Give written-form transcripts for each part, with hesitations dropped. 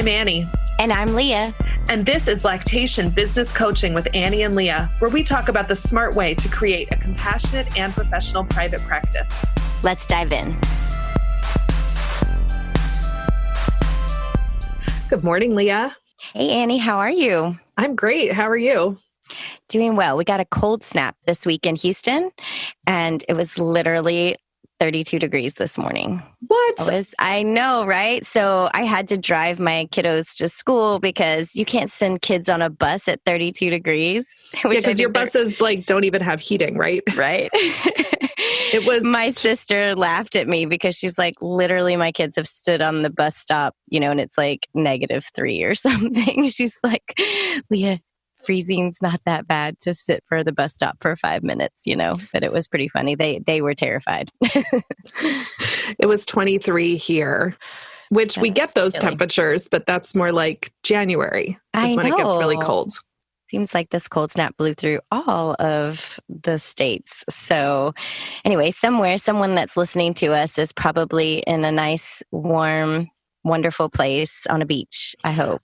I'm Annie. And I'm Leah. And this is Lactation Business Coaching with Annie and Leah, where we talk about the smart way to create a compassionate and professional private practice. Let's dive in. Good morning, Leah. Hey, Annie, how are you? I'm great. How are you? Doing well. We got a cold snap this week in Houston, and it was literally 32 degrees this morning. What? I know, right? So I had to drive my kiddos to school because you can't send kids on a bus at 32 degrees. Yeah, because your buses don't even have heating, right? Right. It was. My sister laughed at me because she's like, literally, my kids have stood on the bus stop, and it's like -3 or something. She's like, Leah, freezing's not that bad to sit for the bus stop for 5 minutes, but it was pretty funny. They were terrified. It was 23 here, which we get those temperatures, but that's more like January is when it gets really cold. Seems like this cold snap blew through all of the states. So anyway, someone that's listening to us is probably in a nice, warm, wonderful place on a beach, I hope.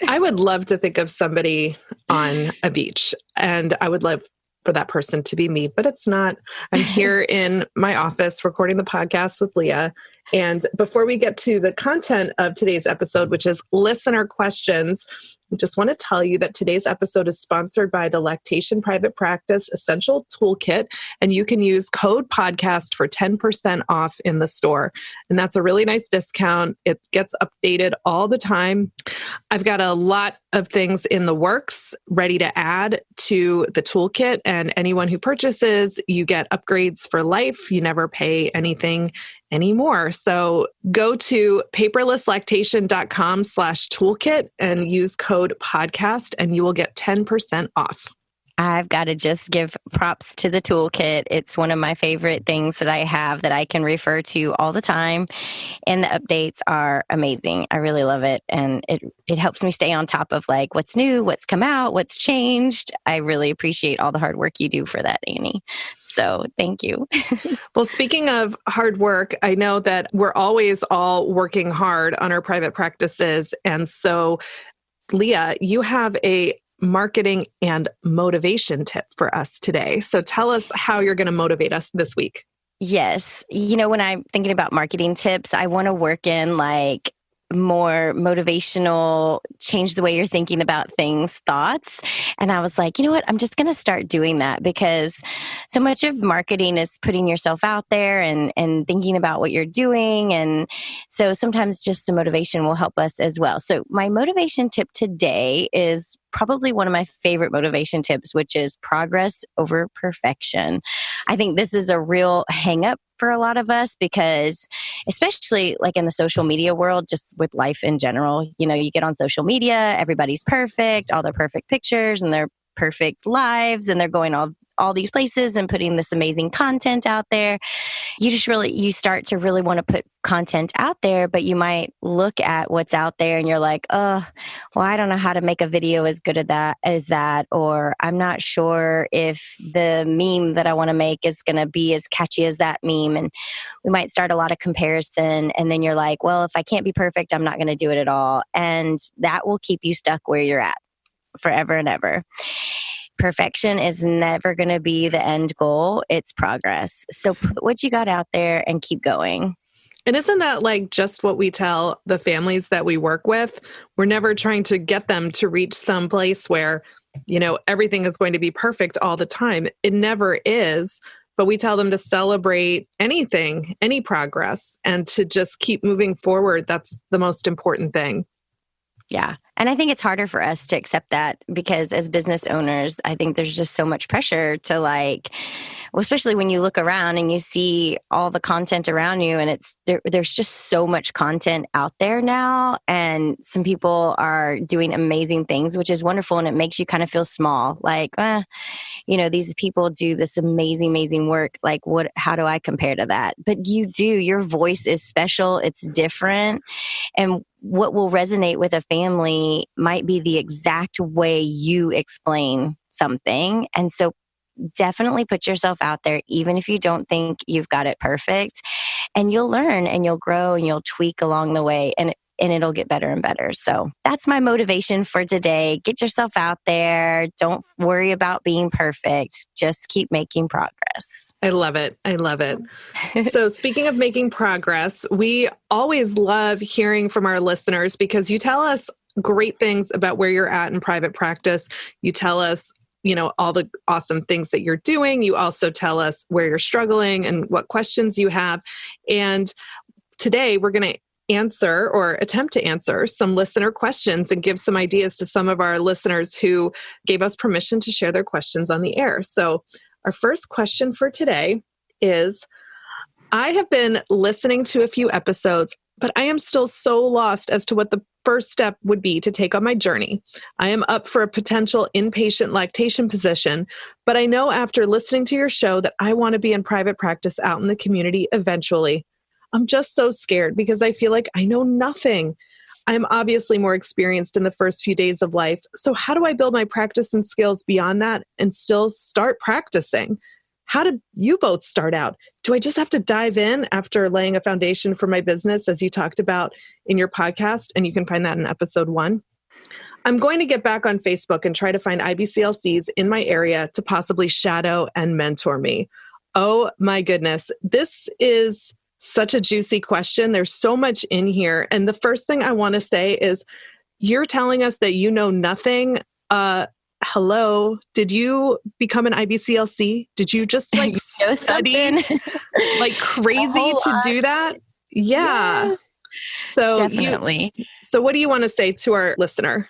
I would love to think of somebody on a beach, and I would love for that person to be me, but it's not. I'm here in my office recording the podcast with Leah. And before we get to the content of today's episode, which is listener questions, we just want to tell you that today's episode is sponsored by the Lactation Private Practice Essential Toolkit, and you can use code podcast for 10% off in the store. And that's a really nice discount. It gets updated all the time. I've got a lot of things in the works ready to add to the toolkit, and anyone who purchases, you get upgrades for life. You never pay anything anymore. So go to paperlesslactation.com/toolkit and use code podcast, and you will get 10% off. I've got to just give props to the toolkit. It's one of my favorite things that I have that I can refer to all the time. And the updates are amazing. I really love it. And it helps me stay on top of what's new, what's come out, what's changed. I really appreciate all the hard work you do for that, Annie. So thank you. Well, speaking of hard work, I know that we're always all working hard on our private practices. And so, Leah, you have a marketing and motivation tip for us today. So tell us how you're going to motivate us this week. Yes. When I'm thinking about marketing tips, I want to work in more motivational, change the way you're thinking about things, thoughts. And I was like, you know what? I'm just going to start doing that because so much of marketing is putting yourself out there and thinking about what you're doing. And so sometimes just some motivation will help us as well. So my motivation tip today is probably one of my favorite motivation tips, which is progress over perfection. I think this is a real hang up for a lot of us because especially in the social media world, just with life in general, you get on social media, everybody's perfect, all their perfect pictures and their perfect lives, and they're going all these places and putting this amazing content out there. You start to really want to put content out there, but you might look at what's out there and you're like, oh, well, I don't know how to make a video as good as that, or I'm not sure if the meme that I want to make is going to be as catchy as that meme. And we might start a lot of comparison. And then you're like, well, if I can't be perfect, I'm not going to do it at all. And that will keep you stuck where you're at forever and ever. Perfection is never going to be the end goal. It's progress. So put what you got out there and keep going. And isn't that just what we tell the families that we work with? We're never trying to get them to reach some place where, everything is going to be perfect all the time. It never is. But we tell them to celebrate anything, any progress, and to just keep moving forward. That's the most important thing. Yeah. And I think it's harder for us to accept that because as business owners, I think there's just so much pressure to especially when you look around and you see all the content around you and there's just so much content out there now. And some people are doing amazing things, which is wonderful. And it makes you kind of feel small. These people do this amazing work. How do I compare to that? But your voice is special. It's different. And what will resonate with a family might be the exact way you explain something. And so definitely put yourself out there, even if you don't think you've got it perfect, and you'll learn and you'll grow and you'll tweak along the way, and it'll get better and better. So that's my motivation for today. Get yourself out there. Don't worry about being perfect. Just keep making progress. I love it. I love it. So speaking of making progress, we always love hearing from our listeners because you tell us great things about where you're at in private practice. You tell us, all the awesome things that you're doing. You also tell us where you're struggling and what questions you have. And today we're going to answer or attempt to answer some listener questions and give some ideas to some of our listeners who gave us permission to share their questions on the air. So our first question for today is, I have been listening to a few episodes, but I am still so lost as to what the first step would be to take on my journey. I am up for a potential inpatient lactation position, but I know after listening to your show that I want to be in private practice out in the community eventually. I'm just so scared because I feel like I know nothing. I'm obviously more experienced in the first few days of life. So how do I build my practice and skills beyond that and still start practicing? How did you both start out? Do I just have to dive in after laying a foundation for my business, as you talked about in your podcast? And you can find that in episode 1. I'm going to get back on Facebook and try to find IBCLCs in my area to possibly shadow and mentor me. Oh my goodness. This is such a juicy question. There's so much in here. And the first thing I want to say is, you're telling us that you know nothing. Hello, did you become an IBCLC? Did you just study like crazy to do that? Yeah. Yes, So definitely. So what do you want to say to our listener?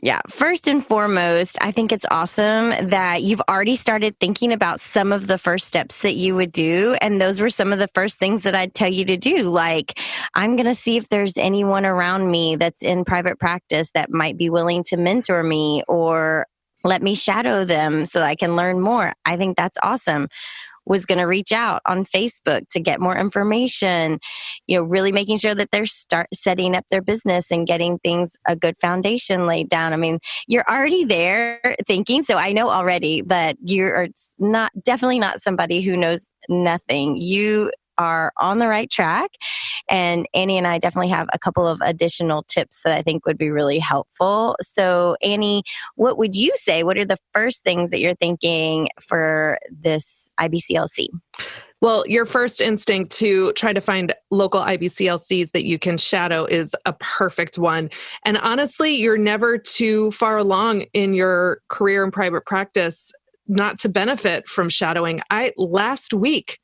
Yeah. First and foremost, I think it's awesome that you've already started thinking about some of the first steps that you would do. And those were some of the first things that I'd tell you to do. Like, I'm going to see if there's anyone around me that's in private practice that might be willing to mentor me or let me shadow them so I can learn more. I think that's awesome. Was going to reach out on Facebook to get more information, really making sure that they're setting up their business and getting things, a good foundation laid down. I mean, you're already there thinking, so I know already that you're definitely not somebody who knows nothing. You are on the right track. And Annie and I definitely have a couple of additional tips that I think would be really helpful. So Annie, what would you say? What are the first things that you're thinking for this IBCLC? Well, your first instinct to try to find local IBCLCs that you can shadow is a perfect one. And honestly, you're never too far along in your career in private practice not to benefit from shadowing. Last week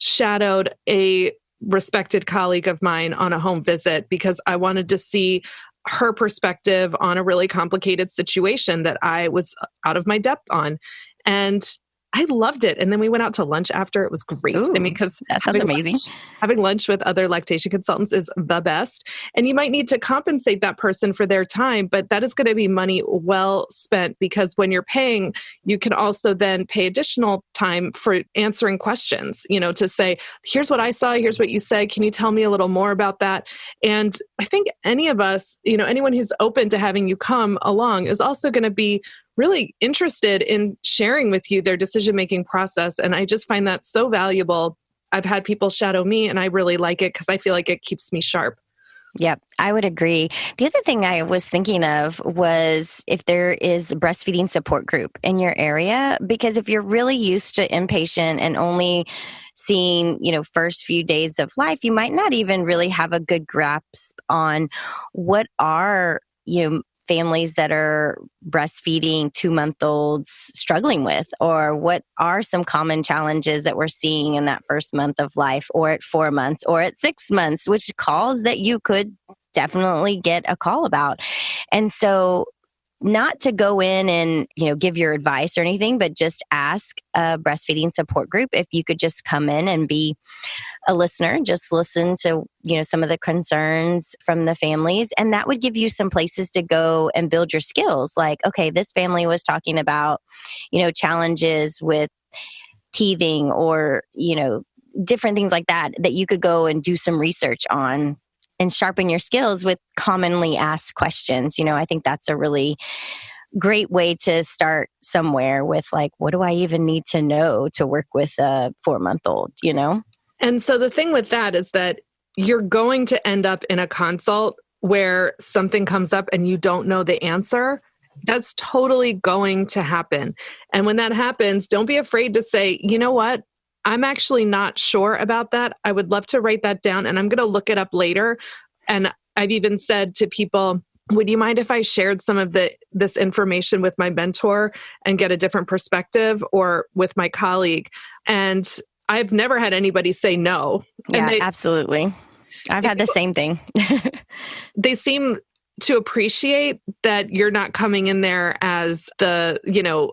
shadowed a respected colleague of mine on a home visit because I wanted to see her perspective on a really complicated situation that I was out of my depth on. And I loved it. And then we went out to lunch after. It was great. Ooh, because that sounds amazing. Having lunch with other lactation consultants is the best. And you might need to compensate that person for their time, but that is going to be money well spent, because when you're paying, you can also then pay additional time for answering questions, to say, here's what I saw, here's what you said. Can you tell me a little more about that? And I think any of us, anyone who's open to having you come along is also going to be really interested in sharing with you their decision-making process. And I just find that so valuable. I've had people shadow me and I really like it because I feel like it keeps me sharp. Yep, I would agree. The other thing I was thinking of was if there is a breastfeeding support group in your area, because if you're really used to inpatient and only seeing, first few days of life, you might not even really have a good grasp on what are, families that are breastfeeding 2-month-olds struggling with, or what are some common challenges that we're seeing in that first month of life, or at 4 months, or at 6 months, which calls that you could definitely get a call about. And so not to go in and, give your advice or anything, but just ask a breastfeeding support group if you could just come in and be a listener, just listen to, some of the concerns from the families. And that would give you some places to go and build your skills. Like, okay, this family was talking about, challenges with teething or, different things like that you could go and do some research on and sharpen your skills with commonly asked questions. I think that's a really great way to start somewhere with like, what do I even need to know to work with a 4-month-old, you know? And so the thing with that is that you're going to end up in a consult where something comes up and you don't know the answer. That's totally going to happen. And when that happens, don't be afraid to say, you know what? I'm actually not sure about that. I would love to write that down and I'm going to look it up later. And I've even said to people, would you mind if I shared some of this information with my mentor and get a different perspective, or with my colleague? And I've never had anybody say no. Yeah, absolutely. I've had the same thing. They seem to appreciate that you're not coming in there as the,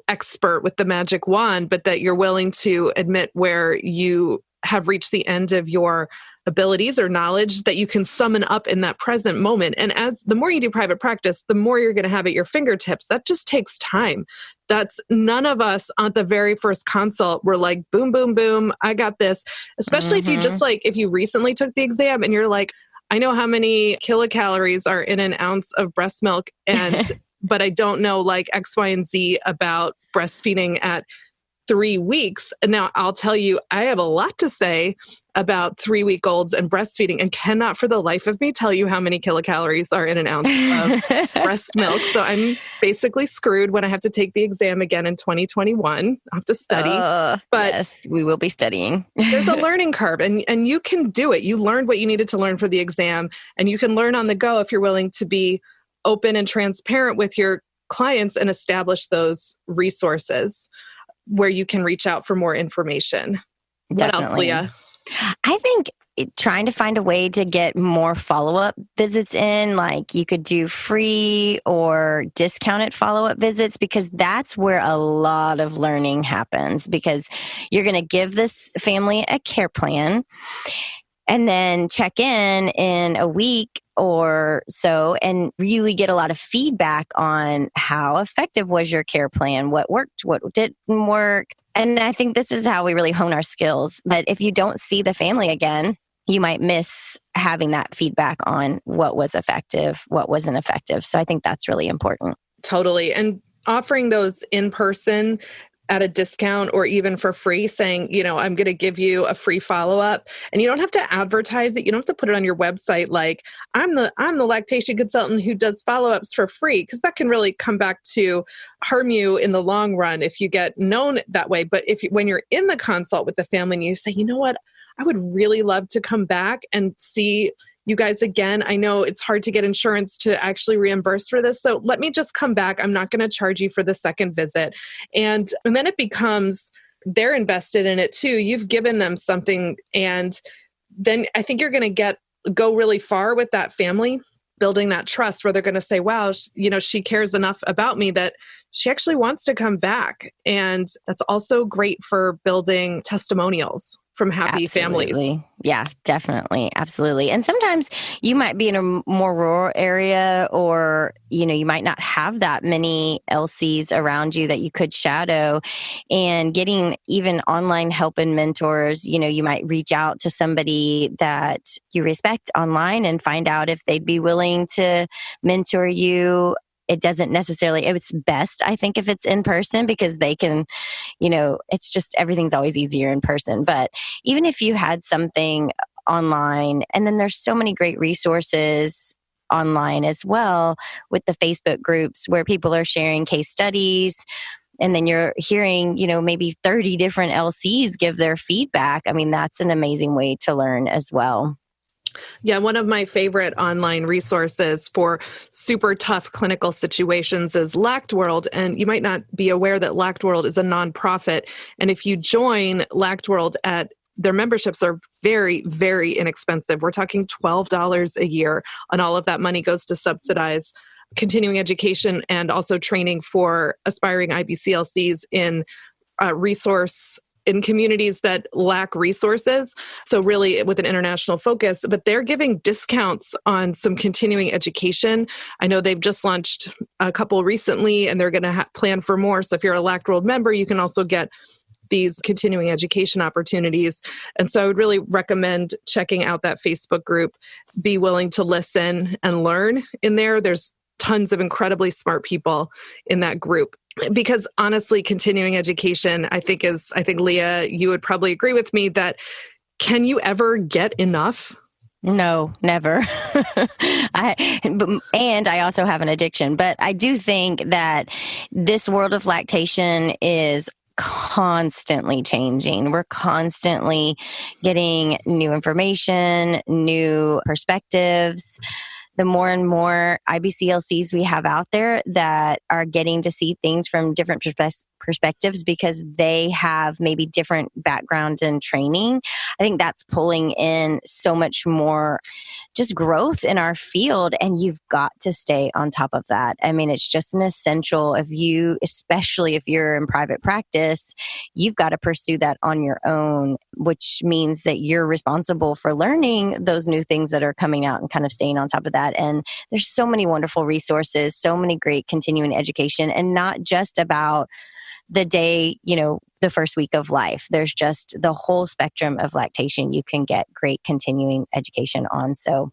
expert with the magic wand, but that you're willing to admit where you have reached the end of your abilities or knowledge that you can summon up in that present moment. And as the more you do private practice, the more you're going to have at your fingertips. That just takes time. That's none of us on the very first consult were like, boom, boom, boom, I got this. Especially if you just if you recently took the exam and you're like, I know how many kilocalories are in an ounce of breast milk, but I don't know like X, Y, and Z about breastfeeding at 3 weeks. Now, I'll tell you, I have a lot to say about 3-week-olds and breastfeeding and cannot for the life of me tell you how many kilocalories are in an ounce of breast milk. So I'm basically screwed when I have to take the exam again in 2021. I have to study. But yes, we will be studying. There's a learning curve and you can do it. You learned what you needed to learn for the exam, and you can learn on the go if you're willing to be open and transparent with your clients and establish those resources where you can reach out for more information. Definitely. What else, Leah? I think trying to find a way to get more follow-up visits in, like you could do free or discounted follow-up visits, because that's where a lot of learning happens, because you're going to give this family a care plan and then check in a week or so and really get a lot of feedback on how effective was your care plan, what worked, what didn't work. And I think this is how we really hone our skills. But if you don't see the family again, you might miss having that feedback on what was effective, what wasn't effective. So I think that's really important. Totally. And offering those in person at a discount or even for free, saying, I'm going to give you a free follow-up, and you don't have to advertise it. You don't have to put it on your website. Like I'm the lactation consultant who does follow-ups for free, because that can really come back to harm you in the long run if you get known that way. But when you're in the consult with the family and you say, you know what, I would really love to come back and see you guys again. I know it's hard to get insurance to actually reimburse for this, so let me just come back. I'm not going to charge you for the second visit. And then it becomes, they're invested in it too. You've given them something. And then I think you're going to go really far with that family, building that trust where they're going to say, wow, she cares enough about me that she actually wants to come back. And that's also great for building testimonials from happy families. Yeah, definitely. Absolutely. And sometimes you might be in a more rural area, or, you might not have that many LCs around you that you could shadow, and getting even online help and mentors. You might reach out to somebody that you respect online and find out if they'd be willing to mentor you. It doesn't necessarily, it's best, I think, if it's in person, because they can, it's just, everything's always easier in person. But even if you had something online, and then there's so many great resources online as well with the Facebook groups where people are sharing case studies, and then you're hearing, maybe 30 different LCs give their feedback. I mean, that's an amazing way to learn as well. Yeah, one of my favorite online resources for super tough clinical situations is LactWorld. And you might not be aware that LactWorld is a nonprofit. And if you join LactWorld their memberships are very, very inexpensive. We're talking $12 a year, and all of that money goes to subsidize continuing education and also training for aspiring IBCLCs in in communities that lack resources. So really with an international focus, but they're giving discounts on some continuing education. I know they've just launched a couple recently, and they're going to plan for more. So if you're a LactWorld member, you can also get these continuing education opportunities. And so I would really recommend checking out that Facebook group. Be willing to listen and learn in there. There's tons of incredibly smart people in that group. Because honestly, continuing education, I think Leah, you would probably agree with me that can you ever get enough? No, never. And I also have an addiction, but I do think that this world of lactation is constantly changing. We're constantly getting new information, new perspectives. The more and more IBCLCs we have out there that are getting to see things from different perspectives because they have maybe different background and training, I think that's pulling in so much more just growth in our field, and you've got to stay on top of that. I mean, it's just an essential especially if you're in private practice, you've got to pursue that on your own, which means that you're responsible for learning those new things that are coming out and kind of staying on top of that. And there's so many wonderful resources, so many great continuing education, and not just about the day, the first week of life. There's just the whole spectrum of lactation you can get great continuing education on. So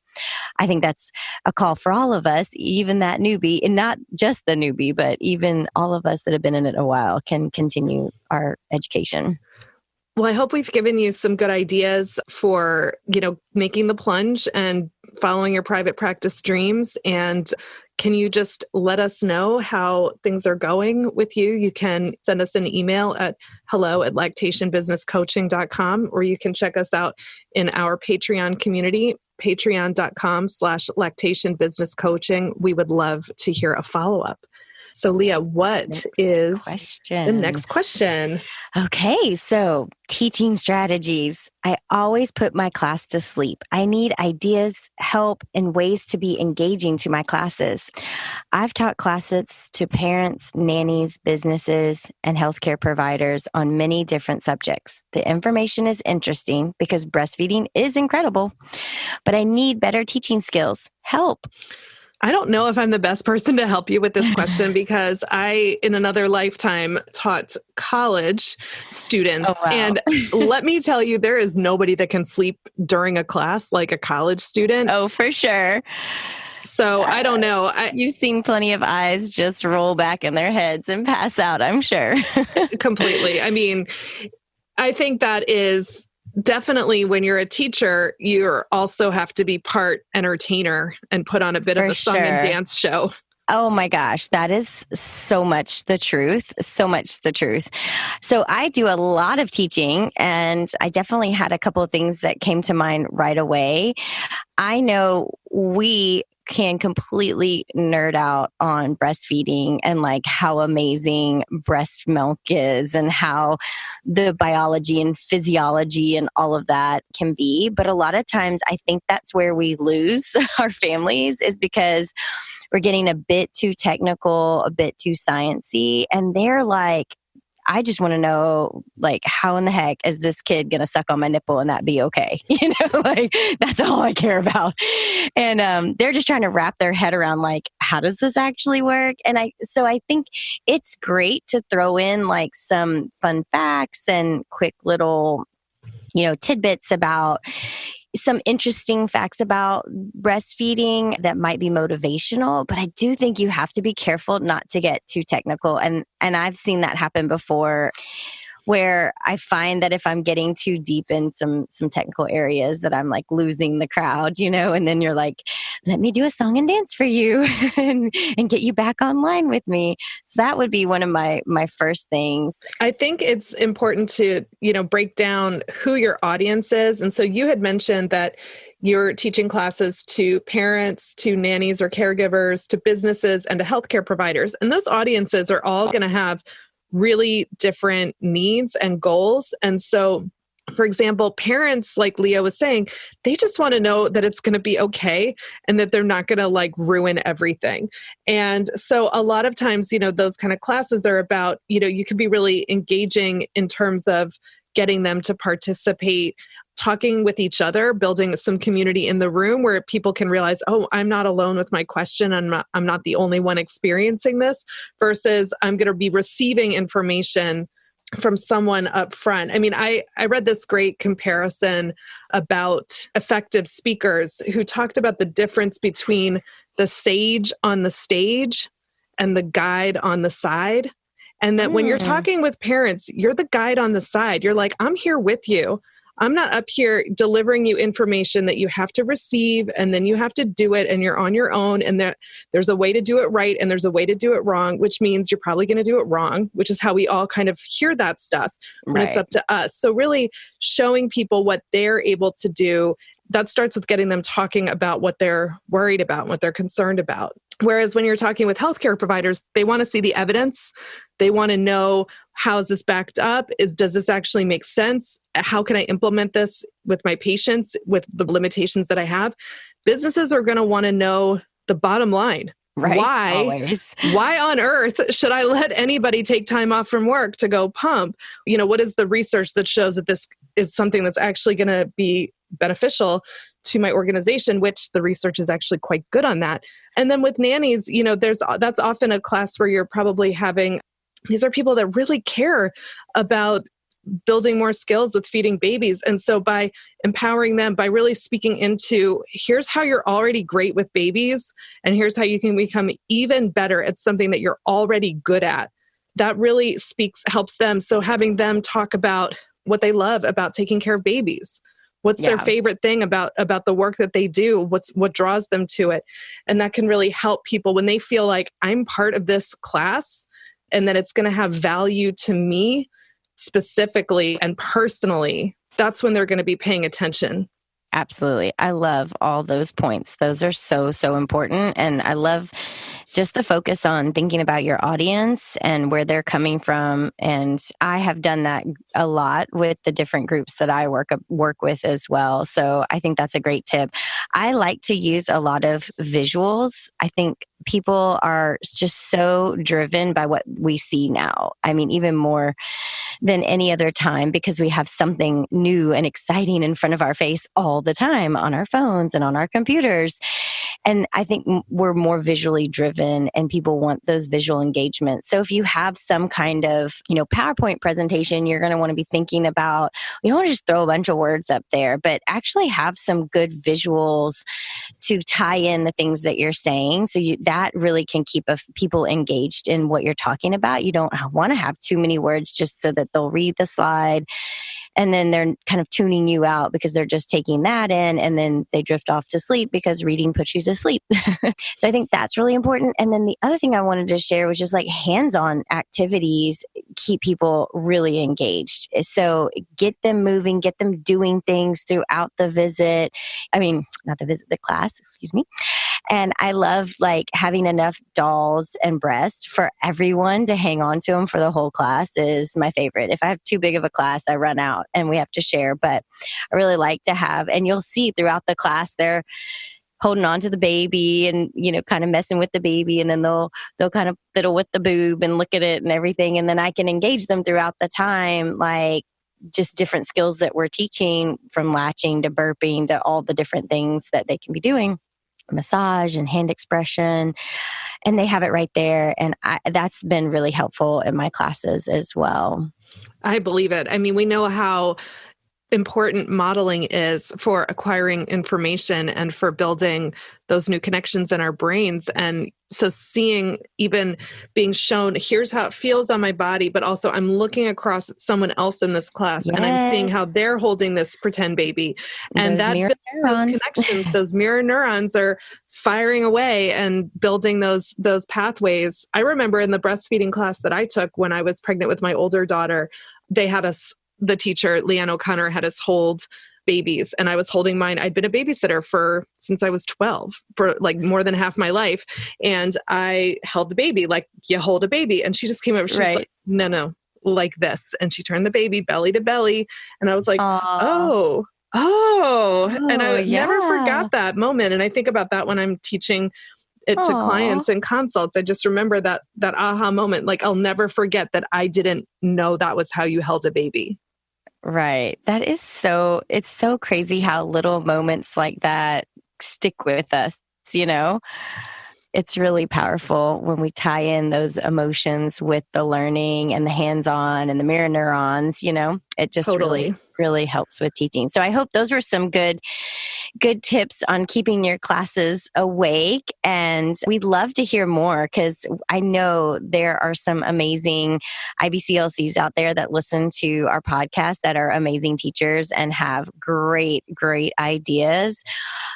I think that's a call for all of us, even that newbie, and not just the newbie, but even all of us that have been in it a while can continue our education. Well, I hope we've given you some good ideas for, making the plunge and following your private practice dreams. And can you just let us know how things are going with you? You can send us an email at hello@lactationbusinesscoaching.com, or you can check us out in our Patreon community, patreon.com/lactationbusinesscoaching. We would love to hear a follow-up. So Leah, what is the next question? Okay, so teaching strategies. I always put my class to sleep. I need ideas, help, and ways to be engaging to my classes. I've taught classes to parents, nannies, businesses, and healthcare providers on many different subjects. The information is interesting because breastfeeding is incredible, but I need better teaching skills. Help. I don't know if I'm the best person to help you with this question because I, in another lifetime, taught college students. Oh, wow. And let me tell you, there is nobody that can sleep during a class like a college student. Oh, for sure. So I don't know. You've seen plenty of eyes just roll back in their heads and pass out, I'm sure. Completely. I mean, I think that is definitely when you're a teacher, you also have to be part entertainer and put on a bit of a song and dance show. Oh my gosh, that is so much the truth. So much the truth. So I do a lot of teaching, and I definitely had a couple of things that came to mind right away. I know we can completely nerd out on breastfeeding and like how amazing breast milk is and how the biology and physiology and all of that can be. But a lot of times I think that's where we lose our families, is because we're getting a bit too technical, a bit too sciencey, and they're like, I just want to know, like, how in the heck is this kid going to suck on my nipple and that be okay? Like, that's all I care about. And they're just trying to wrap their head around, like, how does this actually work? And so I think it's great to throw in like some fun facts and quick little, tidbits about some interesting facts about breastfeeding that might be motivational, but I do think you have to be careful not to get too technical. And I've seen that happen before, where I find that if I'm getting too deep in some technical areas that I'm like losing the crowd, and then you're like, let me do a song and dance for you and get you back online with me. So that would be one of my first things. I think it's important to, break down who your audience is. And so you had mentioned that you're teaching classes to parents, to nannies or caregivers, to businesses, and to healthcare providers. And those audiences are all going to have really different needs and goals. And so, for example, parents, like Leah was saying, they just want to know that it's going to be okay and that they're not going to like ruin everything. And so a lot of times, those kind of classes are about, you can be really engaging in terms of getting them to participate, talking with each other, building some community in the room where people can realize, oh, I'm not alone with my question. I'm not the only one experiencing this, versus I'm going to be receiving information from someone up front. I mean, I read this great comparison about effective speakers who talked about the difference between the sage on the stage and the guide on the side. And that when you're talking with parents, you're the guide on the side. You're like, I'm here with you. I'm not up here delivering you information that you have to receive and then you have to do it and you're on your own, and there's a way to do it right and there's a way to do it wrong, which means you're probably going to do it wrong, which is how we all kind of hear that stuff when it's up to us. So really showing people what they're able to do, that starts with getting them talking about what they're worried about, what they're concerned about. Whereas when you're talking with healthcare providers, they want to see the evidence. They want to know, how is this backed up? Does this actually make sense? How can I implement this with my patients with the limitations that I have? Businesses are going to want to know the bottom line. Right. Why on earth should I let anybody take time off from work to go pump? What is the research that shows that this is something that's actually going to be beneficial to my organization, which the research is actually quite good on that. And then with nannies, that's often a class where you're probably having, these are people that really care about building more skills with feeding babies. And so by empowering them, by really speaking into, here's how you're already great with babies, and here's how you can become even better at something that you're already good at, that really helps them. So having them talk about what they love about taking care of babies. What's their favorite thing about the work that they do? What draws them to it? And that can really help people when they feel like, I'm part of this class and that it's going to have value to me specifically and personally. That's when they're going to be paying attention. Absolutely. I love all those points. Those are so, so important. And I love just the focus on thinking about your audience and where they're coming from. And I have done that a lot with the different groups that I work with as well. So I think that's a great tip. I like to use a lot of visuals. I think people are just so driven by what we see now. I mean, even more than any other time, because we have something new and exciting in front of our face all the time on our phones and on our computers. And I think we're more visually driven and people want those visual engagements. So if you have some kind of, PowerPoint presentation, you're going to want to be thinking about, you don't want to just throw a bunch of words up there, but actually have some good visuals to tie in the things that you're saying. So that really can keep people engaged in what you're talking about. You don't want to have too many words just so that they'll read the slide and then they're kind of tuning you out because they're just taking that in, and then they drift off to sleep because reading puts you to sleep. So I think that's really important. And then the other thing I wanted to share was just like hands-on activities keep people really engaged. So get them moving, get them doing things throughout the visit. I mean, not the visit, the class, excuse me. And I love like having enough dolls and breasts for everyone to hang on to them for the whole class is my favorite. If I have too big of a class, I run out and we have to share. But I really like to have, and you'll see throughout the class, they're holding on to the baby and, kind of messing with the baby. And then they'll kind of fiddle with the boob and look at it and everything. And then I can engage them throughout the time, like just different skills that we're teaching, from latching to burping to all the different things that they can be doing. Massage and hand expression, and they have it right there. And that's been really helpful in my classes as well. I believe it. I mean, we know how important modeling is for acquiring information and for building those new connections in our brains. And so seeing, even being shown, here's how it feels on my body, but also I'm looking across at someone else in this class and I'm seeing how they're holding this pretend baby. And those connections, those mirror neurons are firing away and building those pathways. I remember in the breastfeeding class that I took when I was pregnant with my older daughter, they had the teacher, Leanne O'Connor, had us hold babies, and I was holding mine. I'd been a babysitter since I was 12 for like more than half my life. And I held the baby like you hold a baby. And she just came over. She was like, no, like this. And she turned the baby belly to belly. And I was like, oh. And I never forgot that moment. And I think about that when I'm teaching it to clients and consults. I just remember that aha moment. Like, I'll never forget that I didn't know that was how you held a baby. Right. It's so crazy how little moments like that stick with us, it's really powerful when we tie in those emotions with the learning and the hands-on and the mirror neurons, it just Totally. really helps with teaching. So I hope those were some good tips on keeping your classes awake. And we'd love to hear more because I know there are some amazing IBCLCs out there that listen to our podcast that are amazing teachers and have great ideas.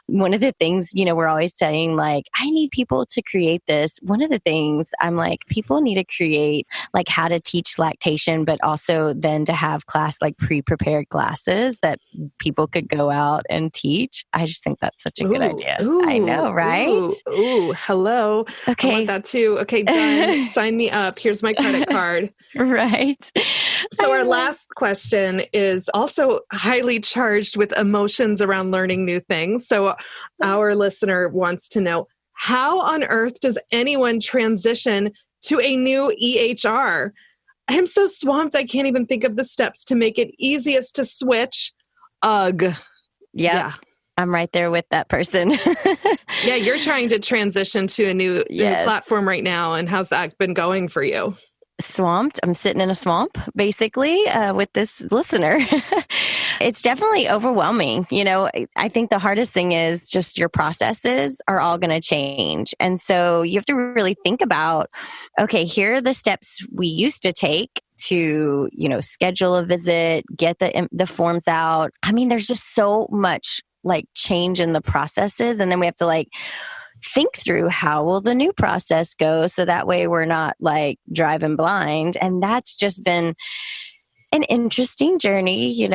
One of the things, we're always saying like, I need people to create this. One of the things I'm like, people need to create like how to teach lactation, but also then to have like pre-prepared classes that people could go out and teach. I just think that's such a good idea. I know, right? Hello. Okay. I want that too. Okay, done. Sign me up. Here's my credit card. Right. So our last question is also highly charged with emotions around learning new things. So our listener wants to know, how on earth does anyone transition to a new EHR? I'm so swamped, I can't even think of the steps to make it easiest to switch. Ugh. Yep. Yeah. I'm right there with that person. Yeah, you're trying to transition to a new platform right now. And how's that been going for you? Swamped. I'm sitting in a swamp, basically, with this listener. It's definitely overwhelming. I think the hardest thing is just your processes are all going to change. And so you have to really think about, okay, here are the steps we used to take to, schedule a visit, get the forms out. I mean, there's just so much like change in the processes. And then we have to like think through how will the new process go so that way we're not like driving blind. And that's just been an interesting journey.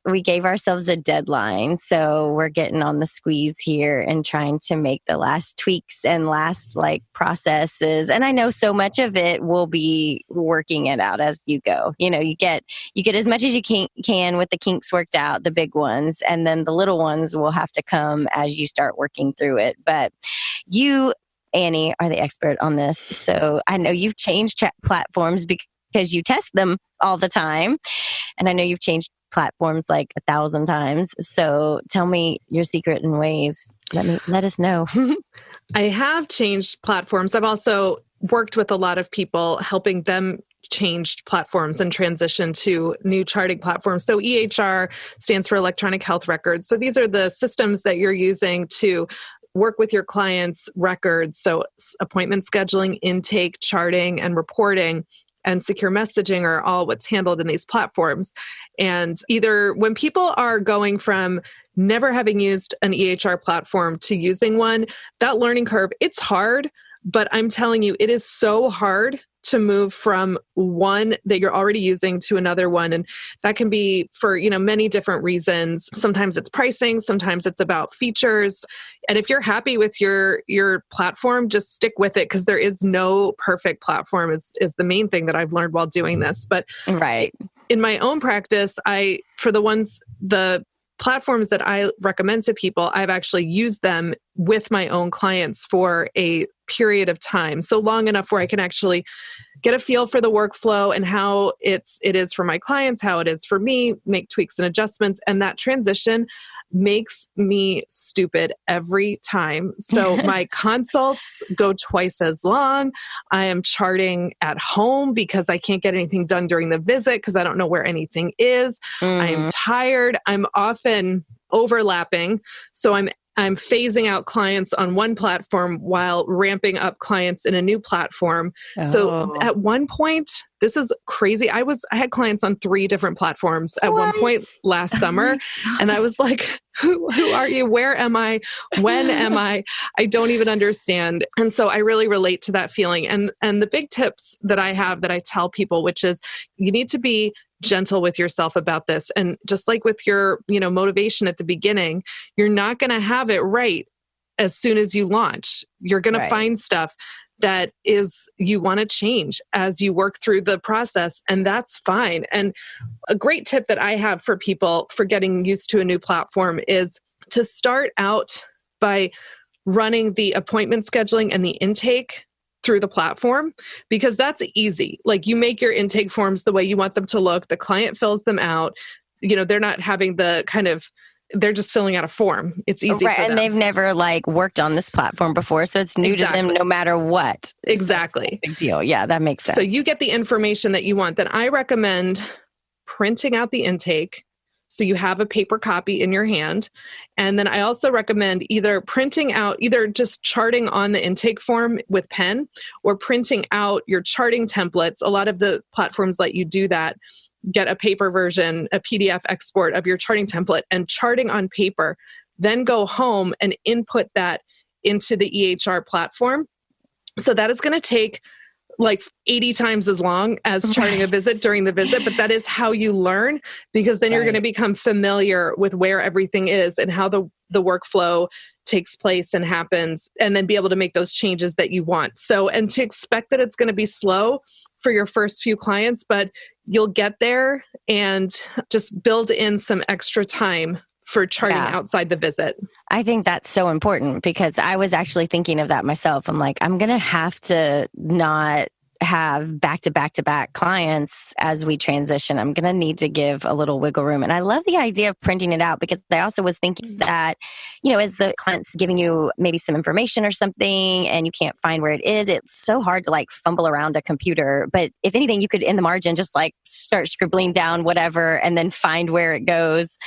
We gave ourselves a deadline. So we're getting on the squeeze here and trying to make the last tweaks and last like processes. And I know so much of it will be working it out as you go. You get as much as you can with the kinks worked out, the big ones, and then the little ones will have to come as you start working through it. But you, Annie, are the expert on this. So I know you've changed platforms because you test them all the time. And I know you've changed platforms like 1,000 times. So tell me your secret and ways. Let us know. I have changed platforms. I've also worked with a lot of people, helping them change platforms and transition to new charting platforms. So EHR stands for Electronic Health Records. So these are the systems that you're using to work with your clients' records. So appointment scheduling, intake, charting, and reporting, and secure messaging are all what's handled in these platforms. And either when people are going from never having used an EHR platform to using one, that learning curve, it's hard, but I'm telling you, it is so hard to move from one that you're already using to another one. And that can be for, many different reasons. Sometimes it's pricing, sometimes it's about features. And if you're happy with your platform, just stick with it, because there is no perfect platform is the main thing that I've learned while doing this. But right. In my own practice, the platforms that I recommend to people, I've actually used them with my own clients for a period of time. So long enough where I can actually get a feel for the workflow and how it is for my clients, how it is for me, make tweaks and adjustments. And that transition makes me stupid every time. So my consults go twice as long. I am charting at home because I can't get anything done during the visit because I don't know where anything is. I am tired. I'm often overlapping. So I'm phasing out clients on one platform while ramping up clients in a new platform. Oh. So at one point, this is crazy. I had clients on 3 different platforms at one point last summer. And I was like, who are you? Where am I? When am I? I don't even understand. And so I really relate to that feeling. And the big tips that I have that I tell people, which is you need to be gentle with yourself about this. And just like with your, motivation at the beginning, you're not going to have it right as soon as you launch. You're going to find stuff that you want to change as you work through the process, and that's fine. And a great tip that I have for people for getting used to a new platform is to start out by running the appointment scheduling and the intake through the platform, because that's easy. Like, you make your intake forms the way you want them to look. The client fills them out. They're not having the kind of they're just filling out a form. It's easy right, for them. and they've never like worked on this platform before, so it's new to them no matter what. Exactly. So big deal. Yeah, that makes sense. So you get the information that you want. Then I recommend printing out the intake so you have a paper copy in your hand. And then I also recommend either printing out, either just charting on the intake form with pen or printing out your charting templates. A lot of the platforms let you do that. Get a paper version, a PDF export of your charting template and charting on paper. Then go home and input that into the EHR platform. So that is going to take like 80 times as long as charting a visit during the visit, but that is how you learn, because then you're going to become familiar with where everything is and how the workflow takes place and happens, and then be able to make those changes that you want. So, and to expect that it's going to be slow for your first few clients, but you'll get there, and just build in some extra time for charting outside the visit. I think that's so important, because I was actually thinking of that myself. I'm like, I'm going to have to not have back-to-back clients as we transition. I'm going to need to give a little wiggle room. And I love the idea of printing it out, because I also was thinking that, as the client's giving you maybe some information or something and you can't find where it is, it's so hard to like fumble around a computer. But if anything, you could in the margin just like start scribbling down whatever and then find where it goes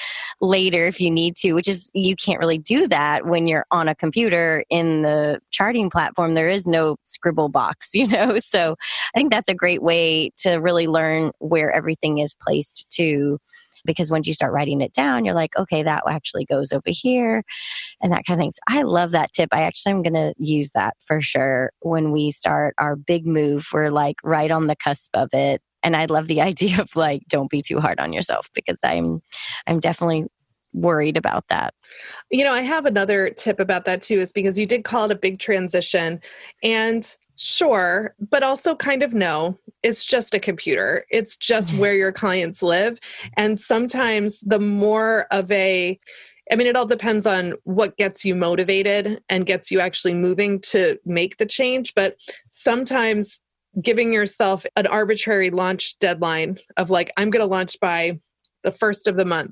later if you need to, which is, you can't really do that when you're on a computer in the charting platform. There is no scribble box, so I think that's a great way to really learn where everything is placed too, because once you start writing it down, you're like, okay, that actually goes over here and that kind of thing. So I love that tip. I actually am going to use that for sure when we start our big move. We're like right on the cusp of it. And I love the idea of like, don't be too hard on yourself, because I'm definitely worried about that. I have another tip about that too, is because you did call it a big transition, and sure, but also kind of no, it's just a computer. It's just where your clients live. And sometimes the more of it all depends on what gets you motivated and gets you actually moving to make the change. But sometimes giving yourself an arbitrary launch deadline of like, I'm going to launch by the first of the month.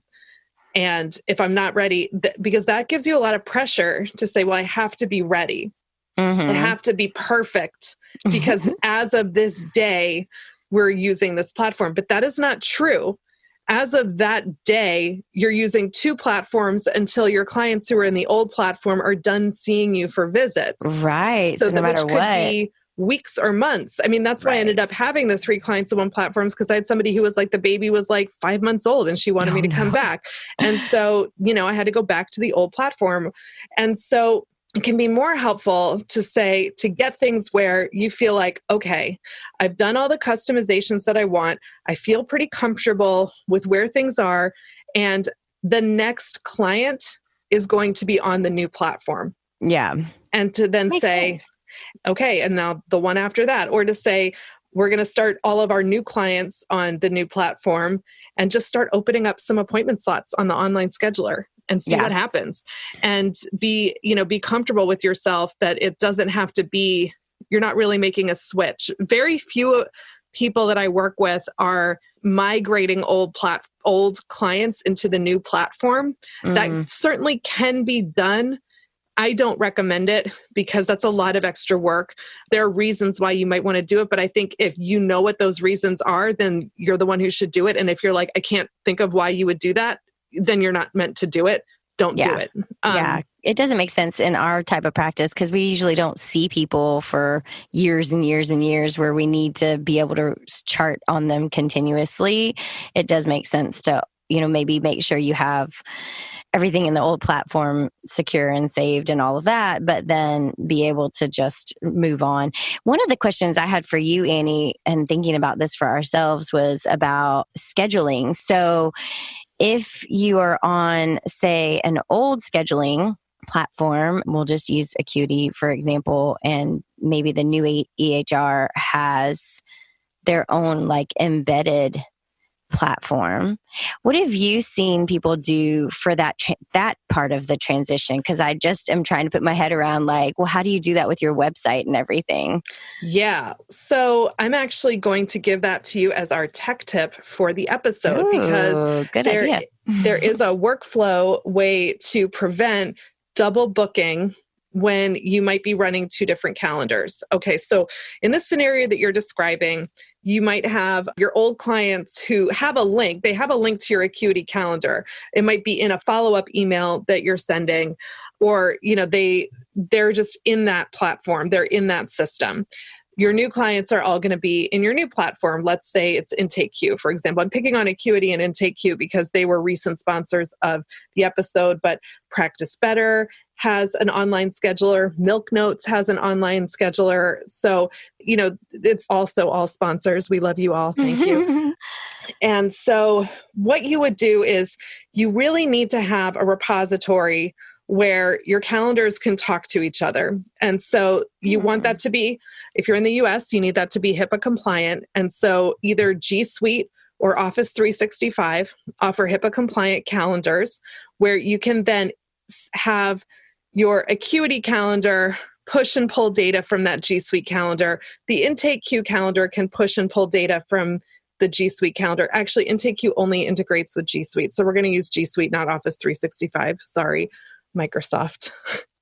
And if I'm not ready, because that gives you a lot of pressure to say, well, I have to be ready. Mm-hmm. I have to be perfect, because as of this day, we're using this platform. But that is not true. As of that day, you're using 2 platforms until your clients who are in the old platform are done seeing you for visits. Right. So no matter which could what. be weeks or months. That's why I ended up having the 3 clients on one platform, because I had somebody who was like, the baby was like 5 months old and she wanted me to come back. And so, I had to go back to the old platform. And so it can be more helpful to get things where you feel like, okay, I've done all the customizations that I want. I feel pretty comfortable with where things are. And the next client is going to be on the new platform. Yeah. And to then Makes say, sense. Okay, and now the one after that, or to say, we're going to start all of our new clients on the new platform and just start opening up some appointment slots on the online scheduler and see what happens, and be comfortable with yourself that it doesn't have to be, you're not really making a switch. Very few people that I work with are migrating old clients into the new platform. That certainly can be done. I don't recommend it, because that's a lot of extra work. There are reasons why you might want to do it, but I think if you know what those reasons are, then you're the one who should do it. And if you're like, I can't think of why you would do that, then you're not meant to do it. Don't do it. It doesn't make sense in our type of practice, because we usually don't see people for years and years and years where we need to be able to chart on them continuously. It does make sense to, maybe make sure you have everything in the old platform secure and saved and all of that, but then be able to just move on. One of the questions I had for you, Annie, and thinking about this for ourselves, was about scheduling. So if you are on, say, an old scheduling platform, we'll just use Acuity, for example, and maybe the new EHR has their own like embedded platform. What have you seen people do for that part of the transition? Because I just am trying to put my head around like, well, how do you do that with your website and everything? Yeah. So I'm actually going to give that to you as our tech tip for the episode. Ooh, because good idea. there is a workflow way to prevent double booking when you might be running two different calendars. Okay, so in this scenario that you're describing, you might have your old clients who have a link. They have a link to your Acuity calendar. It might be in a follow-up email that you're sending, or they're just in that platform. They're in that system. Your new clients are all going to be in your new platform. Let's say it's IntakeQ, for example. I'm picking on Acuity and IntakeQ because they were recent sponsors of the episode, but Practice Better has an online scheduler. Milk Notes has an online scheduler. So, it's also all sponsors. We love you all. Thank you. And so what you would do is you really need to have a repository where your calendars can talk to each other. And so you want that to be, if you're in the US, you need that to be HIPAA compliant. And so either G Suite or Office 365 offer HIPAA compliant calendars where you can then have your Acuity calendar push and pull data from that G Suite calendar. The IntakeQ calendar can push and pull data from the G Suite calendar. Actually, IntakeQ only integrates with G Suite. So we're going to use G Suite, not Office 365. Sorry, Microsoft.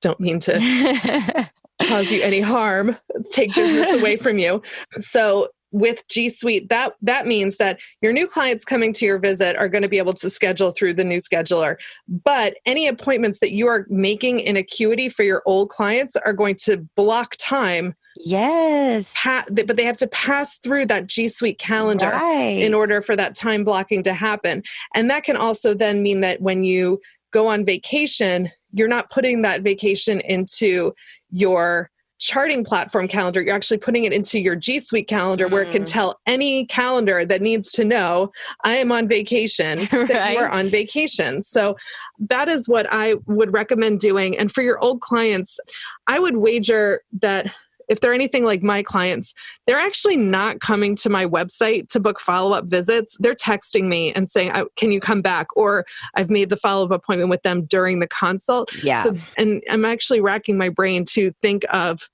Don't mean to cause you any harm, take business away from you. So with G Suite, that means that your new clients coming to your visit are going to be able to schedule through the new scheduler. But any appointments that you are making in Acuity for your old clients are going to block time. Yes. But they have to pass through that G Suite calendar in order for that time blocking to happen. And that can also then mean that when you go on vacation, you're not putting that vacation into your charting platform calendar. You're actually putting it into your G Suite calendar where it can tell any calendar that needs to know, I am on vacation, that you are on vacation. So that is what I would recommend doing. And for your old clients, I would wager that if they're anything like my clients, they're actually not coming to my website to book follow-up visits. They're texting me and saying, can you come back? Or I've made the follow-up appointment with them during the consult. Yeah. So, and I'm actually racking my brain to think of,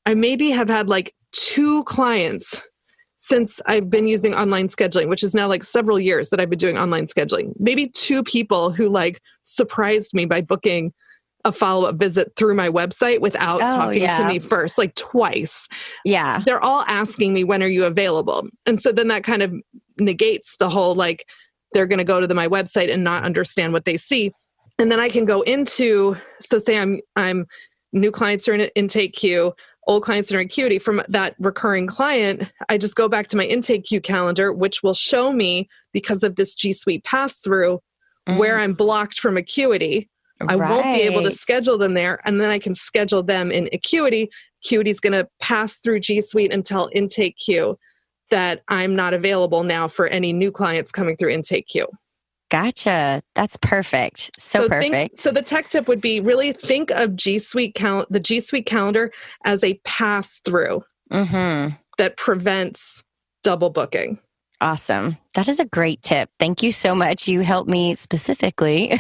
I maybe have had like 2 clients since I've been using online scheduling, which is now like several years that I've been doing online scheduling. Maybe 2 people who like surprised me by booking a follow-up visit through my website without talking to me first, like twice. Yeah. They're all asking me, when are you available? And so then that kind of negates the whole, like, they're going to go to my website and not understand what they see. And then I can go into, so say I'm new clients are in IntakeQ, old clients are in Acuity. From that recurring client, I just go back to my IntakeQ calendar, which will show me, because of this G Suite pass-through, where I'm blocked from Acuity. I won't be able to schedule them there. And then I can schedule them in Acuity. Acuity is going to pass through G Suite and tell IntakeQ that I'm not available now for any new clients coming through IntakeQ. Gotcha. That's perfect. So perfect. So the tech tip would be really think of the G Suite calendar as a pass-through that prevents double booking. Awesome. That is a great tip. Thank you so much. You helped me specifically.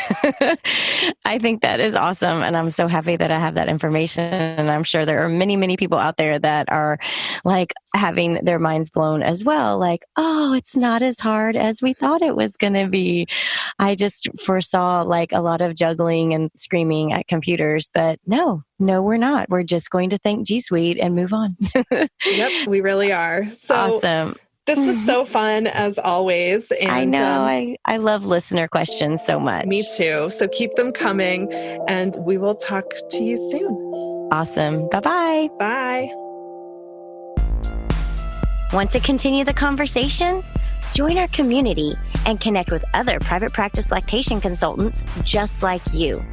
I think that is awesome. And I'm so happy that I have that information. And I'm sure there are many, many people out there that are like having their minds blown as well. Like, oh, it's not as hard as we thought it was going to be. I just foresaw like a lot of juggling and screaming at computers, but no, we're not. We're just going to thank G Suite and move on. Yep, we really are. So awesome. This was so fun, as always. And I know. I love listener questions so much. Me too. So keep them coming, and we will talk to you soon. Awesome. Bye-bye. Bye. Want to continue the conversation? Join our community and connect with other private practice lactation consultants just like you.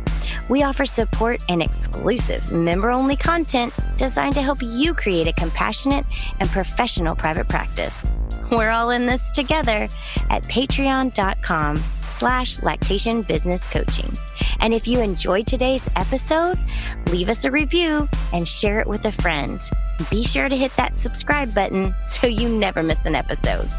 We offer support and exclusive member-only content designed to help you create a compassionate and professional private practice. We're all in this together at patreon.com/Lactation Business Coaching. And if you enjoyed today's episode, leave us a review and share it with a friend. Be sure to hit that subscribe button so you never miss an episode.